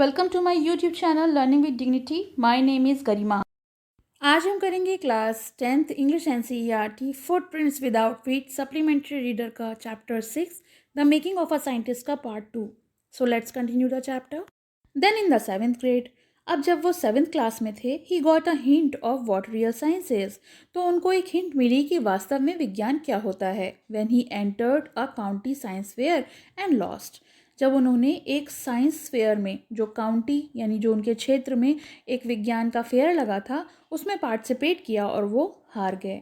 Welcome to my YouTube channel learning with dignity. My name is Garima. आज हम करेंगे class 10th English NCERT footprints without feet supplementary reader का chapter 6 the making of a scientist का part 2। So let's continue the chapter. Then in the 7th grade, अब जब वो 7th class में थे, he got a hint of what real science is. तो उनको एक हिंट मिली कि वास्तव में विज्ञान क्या होता है। When he entered a county science fair and lost, जब उन्होंने एक साइंस फेयर में, जो काउंटी यानी जो उनके क्षेत्र में एक विज्ञान का फेयर लगा था, उसमें पार्टिसिपेट किया और वो हार गए।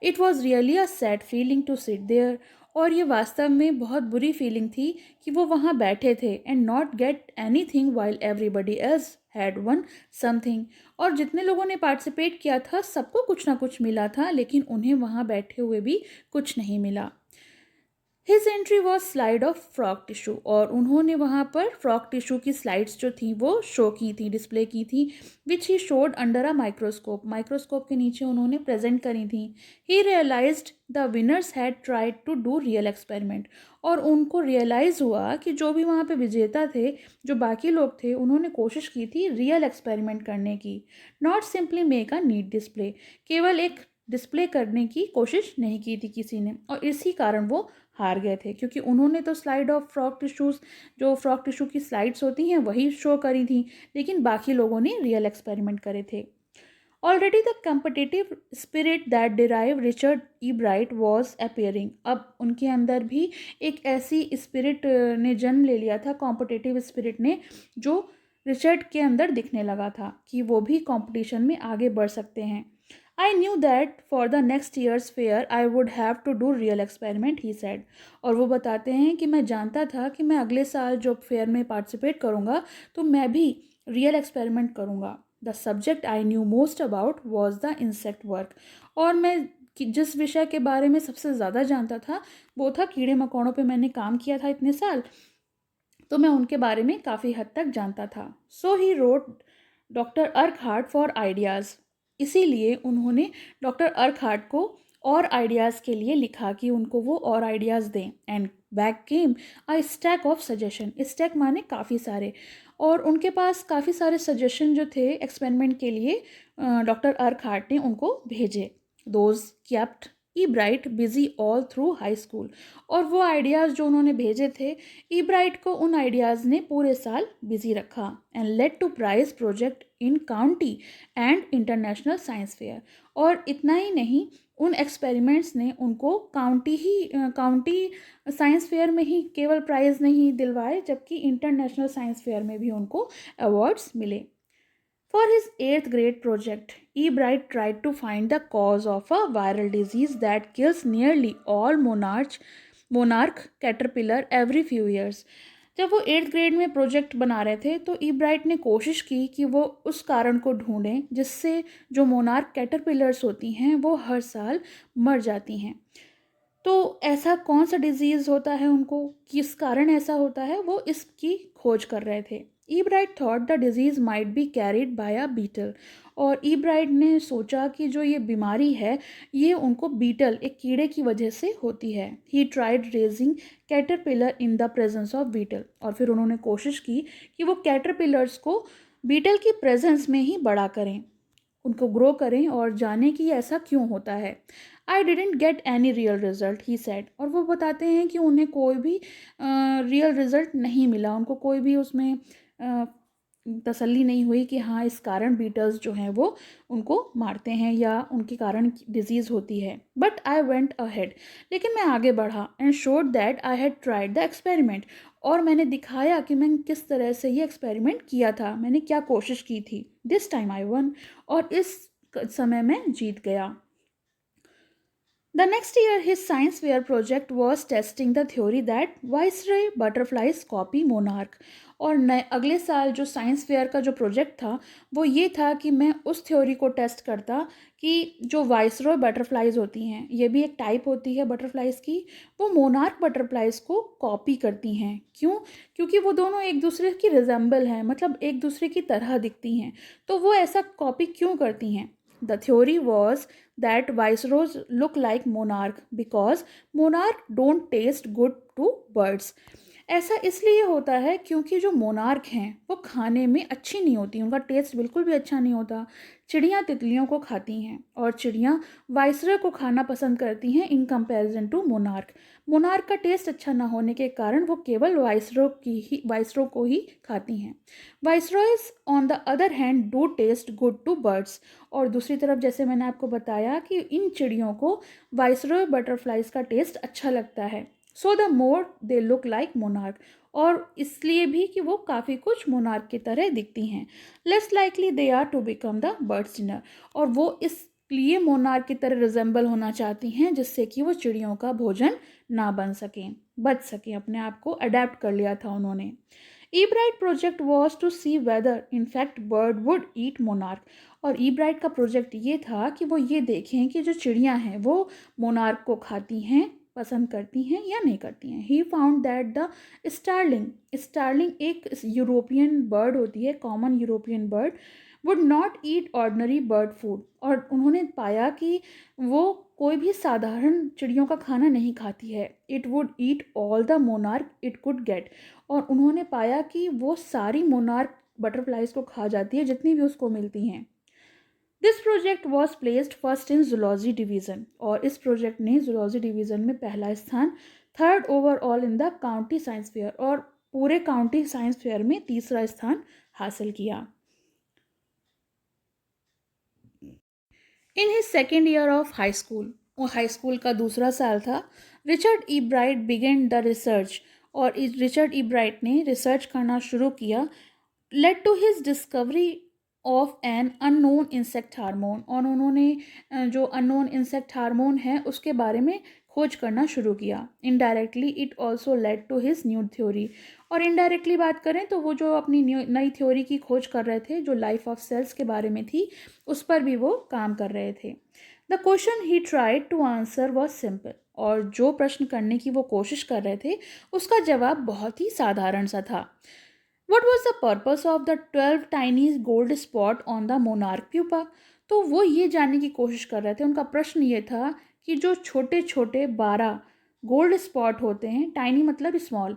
It was really a sad feeling to sit there, और ये वास्तव में बहुत बुरी फीलिंग थी कि वो वहाँ बैठे थे and not get any thing while everybody else had one something. और जितने लोगों ने पार्टिसिपेट किया था सबको कुछ ना कुछ मिला था, लेकिन उन्हें वहाँ बैठे हुए भी कुछ नहीं मिला। His entry was slide of frock tissue, और उन्होंने वहाँ पर फ्रॉक टिश्यू की स्लाइड्स जो थी वो शो की थी, डिस्प्ले की थी, which he showed under a microscope. Microscope के नीचे उन्होंने प्रेजेंट करी थी। He realized the winners had tried to do real experiment, और उनको रियलाइज़ हुआ कि जो भी वहाँ पे विजेता थे, जो बाकी लोग थे, उन्होंने कोशिश की थी रियल एक्सपेरिमेंट करने की, not simply make a neat display. केवल एक डिस्प्ले करने की कोशिश नहीं की थी किसी ने, और इसी कारण वो हार गए थे, क्योंकि उन्होंने तो स्लाइड ऑफ फ्रॉक टिश्यूज़, जो फ्रॉक टिश्यू की स्लाइड्स होती हैं, वही शो करी थी, लेकिन बाकी लोगों ने रियल एक्सपेरिमेंट करे थे। Already the competitive spirit that derive Richard E bright was appearing. अब उनके अंदर भी एक ऐसी स्पिरिट ने जन्म ले लिया था, कॉम्पिटिटिव स्पिरिट ने, जो रिचर्ड के अंदर दिखने लगा था कि वो भी कंपटीशन में आगे बढ़ सकते हैं। I knew that for the next year's fair I would have to do real experiment, he said. और वो बताते हैं कि मैं जानता था कि मैं अगले साल जो फेयर में पार्टिसिपेट करूँगा तो मैं भी रियल एक्सपेरिमेंट करूँगा। The subject I knew most about was the insect work, और मैं जिस विषय के बारे में सबसे ज़्यादा जानता था वो था कीड़े मकोड़ों पे मैंने काम किया था इतने साल, तो मैं उनके बारे में काफ़ी हद तक जानता था। So he wrote doctor Urquhart for ideas, इसीलिए उन्होंने डॉक्टर अर्कहार्ट को और आइडियाज़ के लिए लिखा कि उनको वो और आइडियाज़ दें। And back came a stack of suggestion, stack माने काफ़ी सारे, और उनके पास काफ़ी सारे सजेशन जो थे एक्सपेरिमेंट के लिए डॉक्टर अर्कहार्ट ने उनको भेजे। Those kept E bright busy all through high school, और वो आइडियाज़ जो उन्होंने भेजे थे, ई ब्राइट को उन आइडियाज़ ने पूरे साल बिजी रखा। And led to prize project in county and international science fair. और इतना ही नहीं, उन एक्सपेरिमेंट्स ने उनको काउंटी साइंस फेयर में ही केवल प्राइज़ नहीं दिलवाए, जबकि इंटरनेशनल साइंस फेयर में भी उनको अवार्ड्स मिले। For his 8th grade project, E. Bright tried to find the cause of a viral disease that kills nearly all monarch caterpillar every few years. जब वो 8th ग्रेड में project बना रहे थे तो ई ब्राइट ने कोशिश की कि वो उस कारण को ढूंढें जिससे जो मोनार्क कैटरपिलर्स होती हैं वो हर साल मर जाती हैं। तो ऐसा कौन सा डिजीज़ होता है उनको, किस कारण ऐसा होता है, वो इसकी खोज कर रहे थे। Ebright thought the disease might be carried by a beetle, और ई ब्राइट ने सोचा कि जो ये बीमारी है ये उनको बीटल, एक कीड़े की वजह से होती है। He tried raising caterpillar in the presence of beetle, और फिर उन्होंने कोशिश की कि वो कैटरपिलर्स को बीटल की प्रेजेंस में ही बड़ा करें, उनको ग्रो करें और जानें कि ऐसा क्यों होता है। I didn't get any real result, he said. और वो बताते हैं कि उन्हें कोई भी रियल रिजल्ट नहीं मिला, उनको कोई भी उसमें तसल्ली नहीं हुई कि हाँ इस कारण बीटल्स जो हैं वो उनको मारते हैं या उनके कारण डिजीज़ होती है। बट आई वेंट अहेड, लेकिन मैं आगे बढ़ा, and showed that I had tried the experiment, और मैंने दिखाया कि मैं किस तरह से ये एक्सपेरिमेंट किया था, मैंने क्या कोशिश की थी। दिस टाइम आई वन, और इस समय मैं जीत गया। The next year, his science fair project was testing the theory that viceroy butterflies copy monarch. और नए अगले साल जो साइंस फेयर का जो प्रोजेक्ट था वो ये था कि मैं उस थ्योरी को टेस्ट करता कि जो वाइसरॉय बटरफ्लाइज होती हैं, ये भी एक टाइप होती है बटरफ्लाइज की, वो मोनार्क बटरफ्लाइज को कॉपी करती हैं। क्यों? क्योंकि वो दोनों एक दूसरे की रिजेंबल हैं, मतलब एक दूसरे की तरह दिखती हैं, तो वो ऐसा कॉपी क्यों करती हैं? The theory was that viceroys look like monarch because monarch don't taste good to birds. ऐसा इसलिए होता है क्योंकि जो मोनार्क हैं वो खाने में अच्छी नहीं होती, उनका टेस्ट बिल्कुल भी अच्छा नहीं होता। चिड़ियाँ तितलियों को खाती हैं और चिड़ियाँ वाइसरॉय को खाना पसंद करती हैं in comparison to monarch. Monarch का टेस्ट अच्छा ना होने के कारण वो केवल वाइसरॉय को ही खाती हैं। Viceroys on the other hand do taste good to birds. और दूसरी तरफ जैसे मैंने आपको बताया कि इन चिड़ियों को वाइसरॉय बटरफ्लाइज का टेस्ट अच्छा लगता है। So the more they look like monarch, और इसलिए भी कि वो काफ़ी कुछ मोनार्क की तरह दिखती हैं। Less likely they are to become the birds dinner, और वो इसलिए मोनार्क की तरह रिजेंबल होना चाहती हैं जिससे कि वो चिड़ियों का भोजन ना बन सकें, बच सकें। अपने आप को अडेप्ट कर लिया था उन्होंने। Ebright project was to see whether in fact bird would eat monarch, और ई ब्राइट का प्रोजेक्ट ये था कि वो ये देखें कि जो चिड़ियाँ हैं वो मोनार्क को खाती हैं, पसंद करती हैं या नहीं करती हैं। He found that the starling एक यूरोपियन बर्ड होती है, common European bird, would not eat ordinary bird food, और उन्होंने पाया कि वो कोई भी साधारण चिड़ियों का खाना नहीं खाती है। It would eat all the monarch it could get, और उन्होंने पाया कि वो सारी मोनार्क बटरफ्लाइज को खा जाती है जितनी भी उसको मिलती हैं। This project was placed first in zoology division, और इस प्रोजेक्ट ने जूलॉजी डिवीज़न में पहला स्थान, third overall in the county science fair, और पूरे काउंटी साइंस फेयर में तीसरा स्थान हासिल किया। In his second year of high school, वो हाई स्कूल का दूसरा साल था, Richard Ebright began the research, और रिचर्ड ई ब्राइट ने रिसर्च करना शुरू किया। Led to his discovery of an unknown insect hormone, और उन्होंने जो अननोन इंसेक्ट हार्मोन है उसके बारे में खोज करना शुरू किया। Indirectly it also lead to his new theory, और इनडायरेक्टली बात करें तो वो जो अपनी नई थ्योरी की खोज कर रहे थे जो लाइफ ऑफ सेल्स के बारे में थी, उस पर भी वो काम कर रहे थे। The question he tried to answer was simple, और जो प्रश्न करने की वो कोशिश कर रहे थे उसका जवाब बहुत ही साधारण सा था। What was the purpose of the 12 tiny gold spot on the monarch pupa? तो वो ये जानने की कोशिश कर रहे थे, उनका प्रश्न ये था कि जो छोटे छोटे 12 गोल्ड स्पॉट होते हैं, टाइनी मतलब स्मॉल,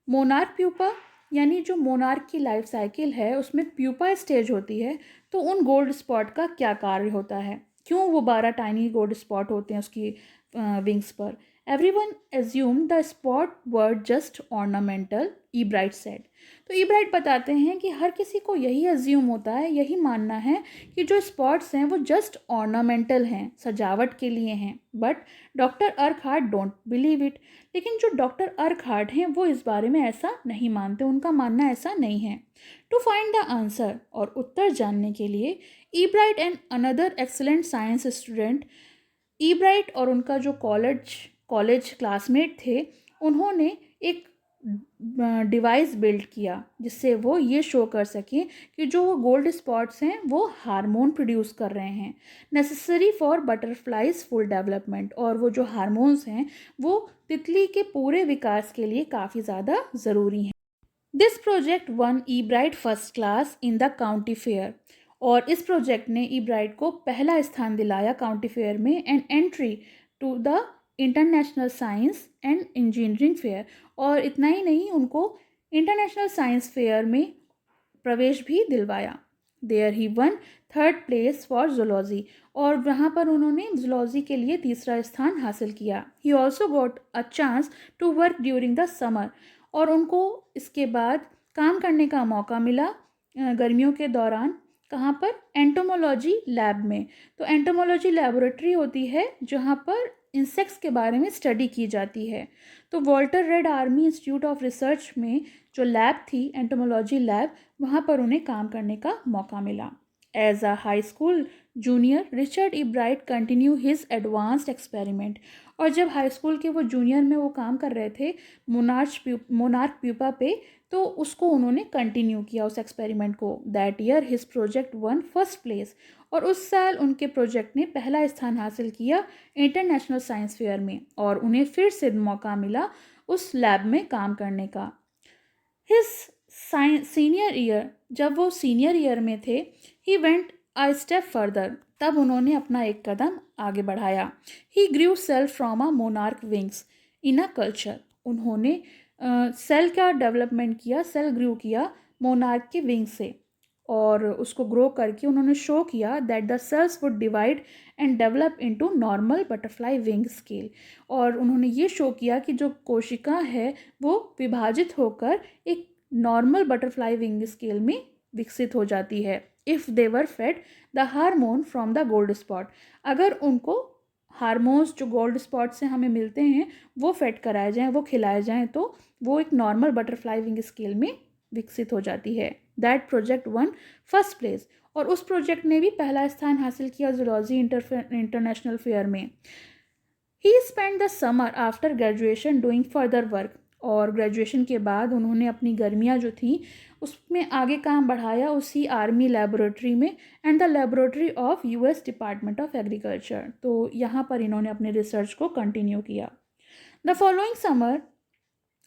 मोनार्क प्यूपा, यानी जो मोनार्क की लाइफ साइकिल है उसमें प्यूपा स्टेज होती है, तो उन गोल्ड स्पॉट का क्या कार्य होता है, क्यों वो 12 टाइनी गोल्ड स्पॉट होते हैं उसकी विंग्स पर। Everyone assume the spot word just ornamental, E bright said. तो ई ब्राइट बताते हैं कि हर किसी को यही अज्यूम होता है, यही मानना है कि जो स्पॉट्स हैं वो जस्ट ऑर्नामेंटल हैं, सजावट के लिए हैं। But doctor Urquhart don't believe it, लेकिन जो डॉक्टर अर्कहार्ट हैं वो इस बारे में ऐसा नहीं मानते, उनका मानना ऐसा नहीं है। टू फाइंड द आंसर, और उत्तर जानने के लिए, Ebright and another excellent science student, Ebright और उनका जो कॉलेज क्लासमेट थे, उन्होंने एक डिवाइस बिल्ड किया जिससे वो ये शो कर सकें कि जो वो गोल्ड स्पॉट्स हैं वो हार्मोन प्रोड्यूस कर रहे हैं necessary for butterflies full development, और वो जो हार्मोन्स हैं वो तितली के पूरे विकास के लिए काफ़ी ज़्यादा ज़रूरी हैं। This project one E bright first class in the county fair, और इस प्रोजेक्ट ने ई ब्राइट को पहला स्थान दिलाया काउंटी फेयर में, and entry to the international science and engineering fair, और इतना ही नहीं, उनको इंटरनेशनल साइंस फेयर में प्रवेश भी दिलवाया। There he won third place for zoology, और वहाँ पर उन्होंने जूलॉजी के लिए तीसरा स्थान हासिल किया। He also got a chance to work during the summer, और उनको इसके बाद काम करने का मौका मिला गर्मियों के दौरान। कहाँ पर? एंटोमोलॉजी लैब में। तो एंटोमोलॉजी लेबोरेटरी होती है जहाँ पर इंसेक्ट्स के बारे में स्टडी की जाती है। तो Walter red army institute of research में जो लैब थी, एंटोमोलॉजी लैब, वहाँ पर उन्हें काम करने का मौका मिला। As a high school junior Richard Ebright continue his advanced experiment, और जब हाई स्कूल के वो जूनियर में वो काम कर रहे थे मोनार्क प्यूपा पे, तो उसको उन्होंने कंटिन्यू किया उस एक्सपेरिमेंट को। That year his project one first place, और उस साल उनके प्रोजेक्ट ने पहला स्थान हासिल किया इंटरनेशनल साइंस फेयर में, और उन्हें फिर से मौका मिला उस लैब में काम करने का। हिज सीनियर ईयर, जब वो सीनियर ईयर में थे, he went a step further, तब उन्होंने अपना एक कदम आगे बढ़ाया। He grew self from a monarch wings in a culture, उन्होंने सेल का डेवलपमेंट किया, सेल ग्रू किया मोनार्क के विंग से, और उसको ग्रो करके उन्होंने शो किया that the cells would divide and develop into normal butterfly wing scale. और उन्होंने ये शो किया कि जो कोशिका है वो विभाजित होकर एक नॉर्मल बटरफ्लाई विंग स्केल में विकसित हो जाती है if they were fed the hormone from the gold spot. अगर उनको हार्मोन्स जो गोल्ड स्पॉट से हमें मिलते हैं वो फेड कराए जाएं, वो खिलाए जाएं, तो वो एक नॉर्मल बटरफ्लाई विंग स्केल में विकसित हो जाती है। That project one first place, और उस प्रोजेक्ट ने भी पहला स्थान हासिल किया जूलॉजी इंटरनेशनल फेयर में। He spend the summer after graduation doing further work, और ग्रेजुएशन के बाद उन्होंने अपनी गर्मियाँ जो थी उसमें आगे काम बढ़ाया उसी आर्मी लेबोरेटरी में and the laboratory of US department of agriculture. तो यहाँ पर इन्होंने अपने रिसर्च को कंटिन्यू किया। The following summer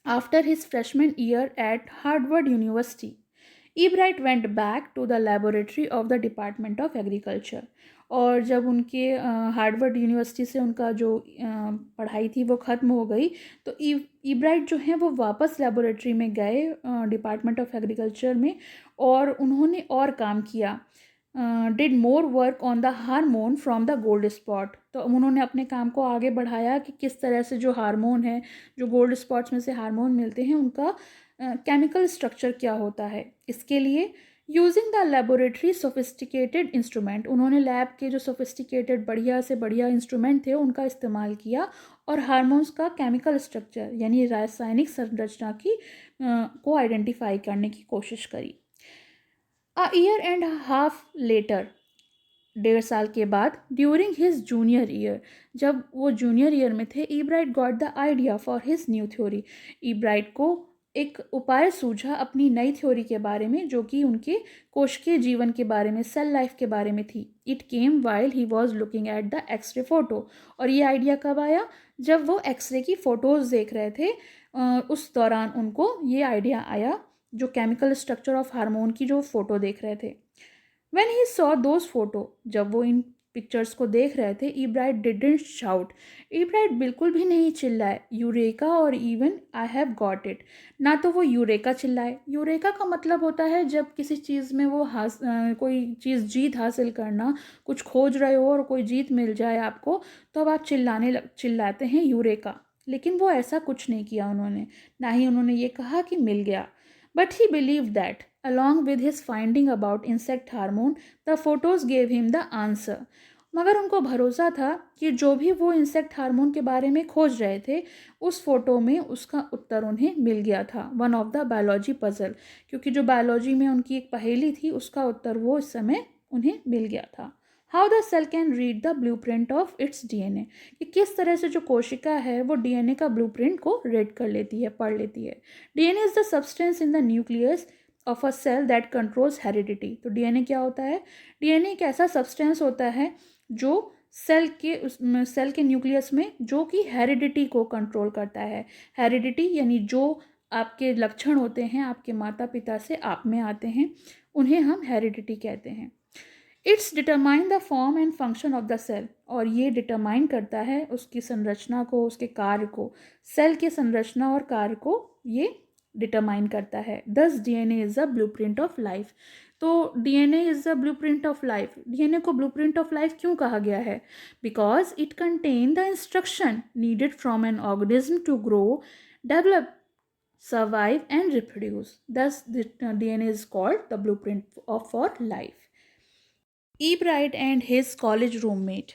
after his freshman year at Harvard University, Ebright went back to the laboratory of the department of agriculture. और जब उनके हार्वर्ड यूनिवर्सिटी से उनका जो पढ़ाई थी वो ख़त्म हो गई, तो ईब्राइट जो हैं वो वापस लेबोरेटरी में गए डिपार्टमेंट ऑफ एग्रीकल्चर में, और उन्होंने और काम किया, did more work on the hormone from the gold spot. तो उन्होंने अपने काम को आगे बढ़ाया कि किस तरह से जो हार्मोन है, जो गोल्ड स्पॉट्स में से हार्मोन मिलते हैं, उनका केमिकल स्ट्रक्चर क्या होता है। इसके लिए using the laboratory sophisticated instrument, उन्होंने लैब के जो सोफिस्टिकेटेड बढ़िया से बढ़िया इंस्ट्रूमेंट थे उनका इस्तेमाल किया और हार्मोन्स का केमिकल स्ट्रक्चर यानी रासायनिक संरचना की को आइडेंटिफाई करने की कोशिश करी। A year and half later, 1.5 साल के बाद, ड्यूरिंग हिज जूनियर ईयर, जब वो जूनियर ईयर में थे, Ebright got the idea for his new theory. Ebright को एक उपाय सूझा अपनी नई थ्योरी के बारे में जो कि उनके कोशिकीय जीवन के बारे में, सेल लाइफ के बारे में थी। It came while he was looking at the X ray photo, और ये आइडिया कब आया? जब वो एक्सरे की फ़ोटोज़ देख रहे थे, उस दौरान उनको ये आइडिया आया, जो केमिकल स्ट्रक्चर ऑफ हार्मोन की जो फ़ोटो देख रहे थे। When he saw those photo, जब वो इन पिक्चर्स को देख रहे थे, ईब्राइट डिडंट शाउट, ईब्राइट बिल्कुल भी नहीं चिल्लाए, यूरेका और even I have got it. ना तो वो यूरेका चिल्लाए, यूरेका का मतलब होता है जब किसी चीज़ में वो कोई चीज़ जीत हासिल करना, कुछ खोज रहे हो और कोई जीत मिल जाए आपको, तो अब आप चिल्लाते हैं यूरेका। लेकिन वो ऐसा कुछ नहीं किया उन्होंने, ना ही उन्होंने ये कहा कि मिल गया। But he believed that, along with his finding about insect hormone, the photos gave him the answer. मगर उनको भरोसा था कि जो भी वो इंसेक्ट हार्मोन के बारे में खोज रहे थे, उस फोटो में उसका उत्तर उन्हें मिल गया था। One of the biology puzzle, क्योंकि जो बायोलॉजी में उनकी एक पहेली थी उसका उत्तर वो इस समय उन्हें मिल गया था। How the cell can read the blueprint of its DNA, कि किस तरह से जो कोशिका है वो डीएनए का ब्लू प्रिंट को रीड कर लेती है, पढ़ लेती है। DNA is the substance in the nucleus of a cell that controls heredity. तो डीएनए क्या होता है? डीएनए एक ऐसा सब्सटेंस होता है जो सेल के न्यूक्लियस में जो कि हेरिडिटी को कंट्रोल करता है। हेरिडिटी यानी जो आपके लक्षण होते हैं आपके माता पिता से आप में आते हैं, उन्हें हम हेरिडिटी कहते हैं। It's determine the form and function of the cell, और ये डिटरमाइन करता है उसकी संरचना को, उसके कार्य को, सेल की संरचना और कार्य को ये डिटरमाइन करता है। This DNA is the blueprint of life. तो DNA is the blueprint of life. DNA को ब्लूप्रिंट ऑफ लाइफ क्यों कहा गया है? Because it contain the instruction needed from an organism to grow, develop, survive and reproduce. Thus the DNA is called the blueprint for life. E bright and his college roommate,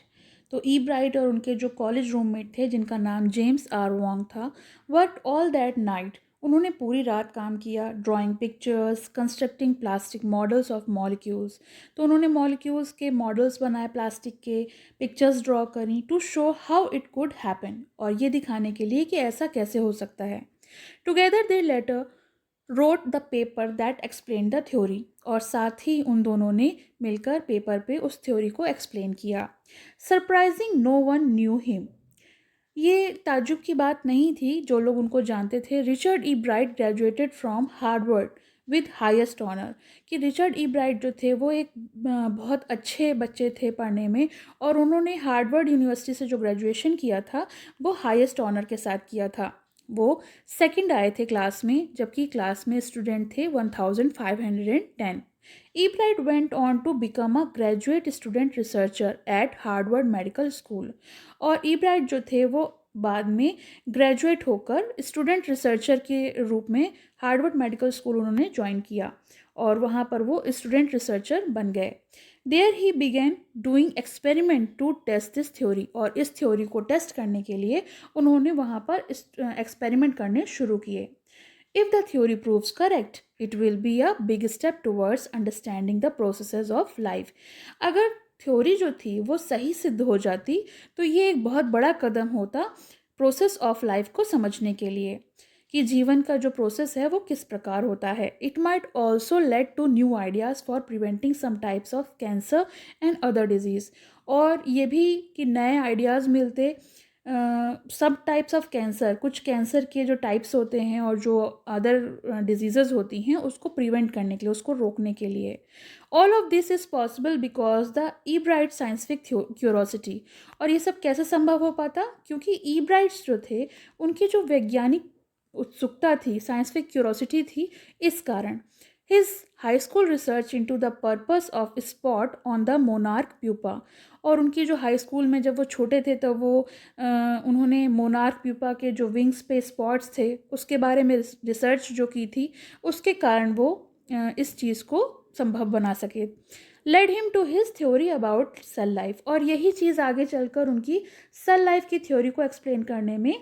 तो ई bright और उनके जो college roommate थे जिनका नाम James R Wong था, work all that night, उन्होंने पूरी रात काम किया, drawing pictures, constructing plastic models of molecules. तो उन्होंने मॉलिक्यूल्स के मॉडल्स बनाए, प्लास्टिक के पिक्चर्स ड्रॉ करी, to show how it could happen, और ये दिखाने के लिए कि ऐसा कैसे हो सकता है। Together they letter wrote the paper that explain the theory, और साथ ही उन दोनों ने मिलकर पेपर पे उस थ्योरी को एक्सप्लेन किया। Surprising no one knew him, ये ताज्जुब की बात नहीं थी, जो लोग उनको जानते थे। Richard Ebright graduated from Harvard with highest honor, कि रिचर्ड ई ब्राइट जो थे वो एक बहुत अच्छे बच्चे थे पढ़ने में, और उन्होंने हार्वर्ड यूनिवर्सिटी से जो ग्रेजुएशन किया था वो हाईएस्ट ऑनर के साथ किया था। वो सेकंड आए थे क्लास में, जबकि क्लास में स्टूडेंट थे 1510. Ebright went on to become a graduate student researcher at Harvard medical school. और ईब्राइट जो थे वो बाद में ग्रेजुएट होकर स्टूडेंट रिसर्चर के रूप में हार्वर्ड मेडिकल स्कूल उन्होंने ज्वाइन किया और वहाँ पर वो स्टूडेंट रिसर्चर बन गए. There he began doing experiment to test this theory. और इस थ्योरी को टेस्ट करने के लिए उन्होंने वहाँ पर एक्सपेरिमेंट करने शुरू किए. If the theory proves correct, it will be a big step towards understanding the processes of life. अगर थ्योरी जो थी वो सही सिद्ध हो जाती तो ये एक बहुत बड़ा कदम होता प्रोसेस ऑफ लाइफ को समझने के लिए कि जीवन का जो प्रोसेस है वो किस प्रकार होता है. It might also lead to new ideas for preventing some types of cancer and other diseases. और ये भी कि नए आइडियाज़ मिलते सब टाइप्स ऑफ कैंसर, कुछ कैंसर के जो टाइप्स होते हैं और जो अदर डिजीज़ेज़ होती हैं उसको प्रिवेंट करने के लिए, उसको रोकने के लिए. All of this is possible because the Ebright scientific curiosity. और ये सब कैसे संभव हो पाता? क्योंकि ईब्राइट्स जो थे उनकी जो वैज्ञानिक उत्सुकता थी, साइंटिफिक क्यूरोसिटी थी, इस कारण. His high school research into the purpose of spot on the monarch pupa. और उनकी जो हाई स्कूल में जब वो छोटे थे तो वो उन्होंने मोनार्क प्यूपा के जो विंग्स पे स्पॉट्स थे उसके बारे में रिसर्च जो की थी, उसके कारण वो इस चीज़ को संभव बना सके. Led him to his theory about cell life. और यही चीज़ आगे चलकर उनकी सेल लाइफ की थ्योरी को एक्सप्लेन करने में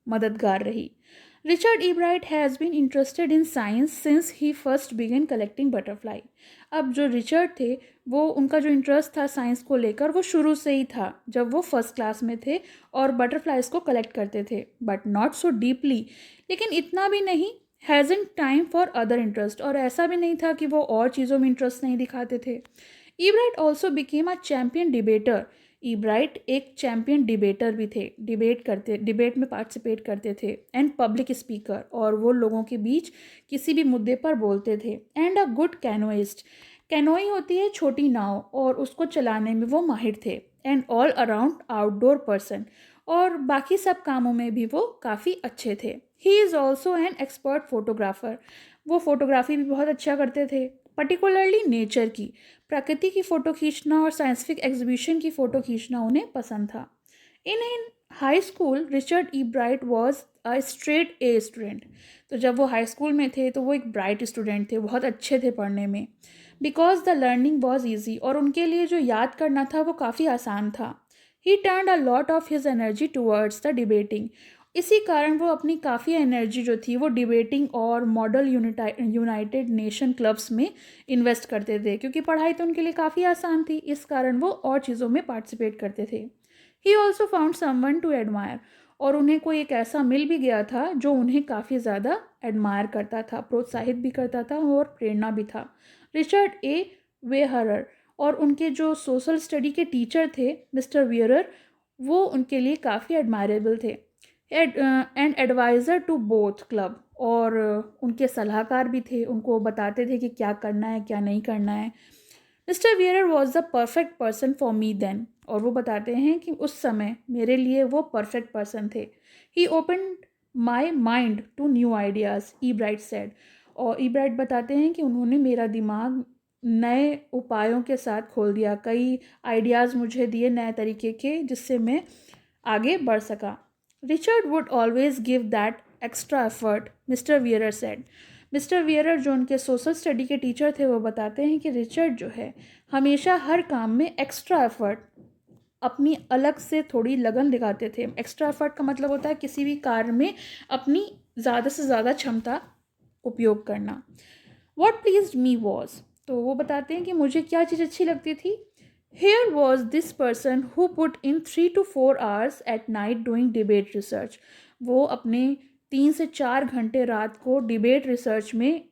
मददगार रही. Richard Ebright has been interested in science since he first began collecting butterfly. अब जो रिचर्ड थे वो उनका जो इंटरेस्ट था साइंस को लेकर वो शुरू से ही था जब वो फर्स्ट क्लास में थे और बटरफ्लाइज को कलेक्ट करते थे. But not so deeply. लेकिन इतना भी नहीं. हैज़न्ट टाइम फॉर अदर इंटरेस्ट. और ऐसा भी नहीं था कि वो और चीज़ों में इंटरेस्ट नहीं दिखाते थे. Ebright also became a champion debater. Ebright एक चैम्पियन डिबेटर भी थे, डिबेट में पार्टिसिपेट करते थे. And public speaker. और वो लोगों के बीच किसी भी मुद्दे पर बोलते थे. And a good canoeist. Canoe होती है छोटी नाव और उसको चलाने में वो माहिर थे. And all around outdoor person. और बाकी सब कामों में भी वो काफ़ी अच्छे थे. He is also an expert photographer. वो फोटोग्राफी भी बहुत अच्छा करते थे, पर्टिकुलरली नेचर की, प्रकृति की फ़ोटो खींचना और साइंटिफिक एग्जीबिशन की फ़ोटो खींचना उन्हें पसंद था. इन high school Richard Ebright was a straight a student. तो जब वो हाई स्कूल में थे तो वो एक ब्राइट स्टूडेंट थे, बहुत अच्छे थे पढ़ने में. Because the learning was easy. और उनके लिए जो याद करना था वो काफ़ी आसान था. ही turned a lot of his energy towards the debating. इसी कारण वो अपनी काफ़ी एनर्जी जो थी वो डिबेटिंग और मॉडल यूनाइटेड नेशन क्लब्स में इन्वेस्ट करते थे, क्योंकि पढ़ाई तो उनके लिए काफ़ी आसान थी. इस कारण वो और चीज़ों में पार्टिसिपेट करते थे. He also found someone to admire. और उन्हें कोई एक ऐसा मिल भी गया था जो उन्हें काफ़ी ज़्यादा एडमायर करता था, प्रोत्साहित भी करता था और प्रेरणा भी था. Richard A Wehrer. और उनके जो सोशल स्टडी के टीचर थे मिस्टर वियरर, वो उनके लिए काफ़ी एडमायरेबल थे. And adviser to both club. और उनके सलाहकार भी थे, उनको बताते थे कि क्या करना है क्या नहीं करना है. Mister Wearer was the perfect person for me then. और वो बताते हैं कि उस समय मेरे लिए वो परफेक्ट पर्सन थे. He open my mind to new ideas, Ebright said. और ईब्राइट बताते हैं कि उन्होंने मेरा दिमाग नए उपायों के साथ खोल दिया, कई आइडियाज़ मुझे दिए नए तरीके के जिससे मैं आगे बढ़ सका. Richard would always give that extra effort, mister wearer said. Mister wearer जो उनके सोशल स्टडी के टीचर थे वो बताते हैं कि रिचर्ड जो है हमेशा हर काम में एक्स्ट्रा एफर्ट, अपनी अलग से थोड़ी लगन दिखाते थे. एक्स्ट्रा एफर्ट का मतलब होता है किसी भी कार्य में अपनी ज़्यादा से ज़्यादा क्षमता उपयोग करना. What pleased me was. तो वो बताते हैं कि मुझे क्या चीज़ अच्छी लगती थी. Here was this person who put in 3 to 4 hours at night doing debate research. वो अपने 3 से 4 घंटे रात को डिबेट रिसर्च में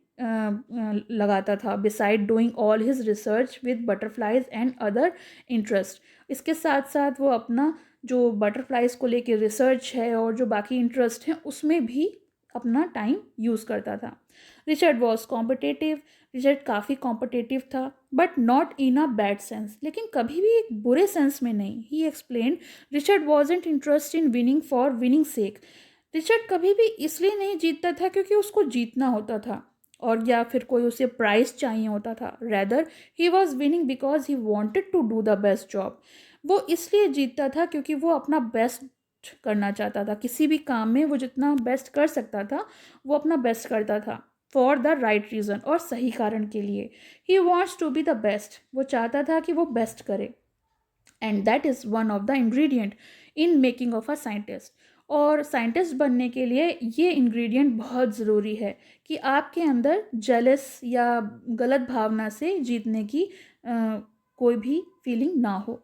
लगाता था. Beside doing all his research with butterflies and other interest. इसके साथ साथ वो अपना जो बटरफ्लाइज को लेके रिसर्च है और जो बाकी इंटरेस्ट हैं उसमें भी अपना टाइम यूज़ करता था. Richard was competitive. रिचर्ड काफ़ी कॉम्पिटिटिव था, but not in a bad sense. लेकिन कभी भी एक बुरे सेंस में नहीं. He explain Richard wasn't interest in winning for winning sake. Richard कभी भी इसलिए नहीं जीतता था क्योंकि उसको जीतना होता था और या फिर कोई उसे प्राइज़ चाहिए होता था। Rather he was winning because he wanted to do the best job. वो इसलिए जीतता था क्योंकि वो अपना बेस्ट करना चाहता था। किसी भी काम में वो जितना बेस्ट कर सकता था वो अपना बेस्ट करता था फॉर द राइट रीज़न, और सही कारण के लिए। He wants to be the best, वो चाहता था कि वो बेस्ट करे। And that is one of the ingredient in making of a scientist. और साइंटिस्ट बनने के लिए ये इंग्रेडिएंट बहुत ज़रूरी है कि आपके अंदर जेलस या गलत भावना से जीतने की कोई भी फीलिंग ना हो।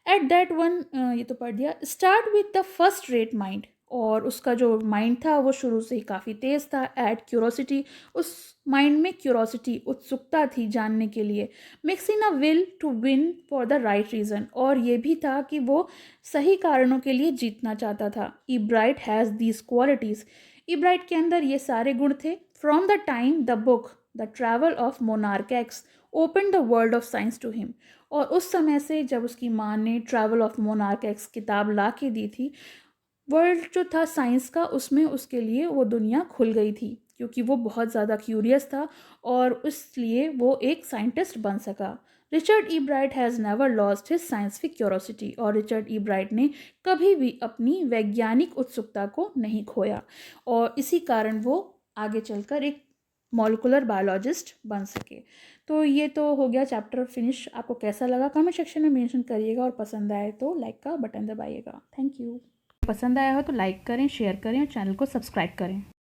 एट दैट वन, ये तो पढ़ दिया। Start with the first rate mind, और उसका जो माइंड था वो शुरू से ही काफ़ी तेज़ था। एट क्यूरोसिटी, उस माइंड में क्यूरोसिटी, उत्सुकता थी जानने के लिए। Mixing a will to win for the right reason, और ये भी था कि वो सही कारणों के लिए जीतना चाहता था। Ebright has these qualities, Ebright के अंदर ये सारे गुण थे। From the time the book the travel of monarch X open the world of science to him, और उस समय से जब उसकी माँ ने ट्रैवल ऑफ मोनार्क एक्स किताब ला के दी थी, वर्ल्ड जो था साइंस का उसमें उसके लिए वो दुनिया खुल गई थी, क्योंकि वो बहुत ज़्यादा क्यूरियस था और इसलिए वो एक साइंटिस्ट बन सका। Richard E bright has never lost his scientific curiosity, और रिचर्ड ई ब्राइट ने कभी भी अपनी वैज्ञानिक उत्सुकता को नहीं खोया, और इसी कारण वो आगे चलकर एक मॉलिक्यूलर बायोलॉजिस्ट बन सके। तो ये तो हो गया चैप्टर फिनिश। आपको कैसा लगा कमेंट सेक्शन में मेंशन करिएगा, और पसंद आए तो लाइक का बटन दबाइएगा। Thank you. पसंद आया हो तो लाइक करें, शेयर करें और चैनल को सब्सक्राइब करें।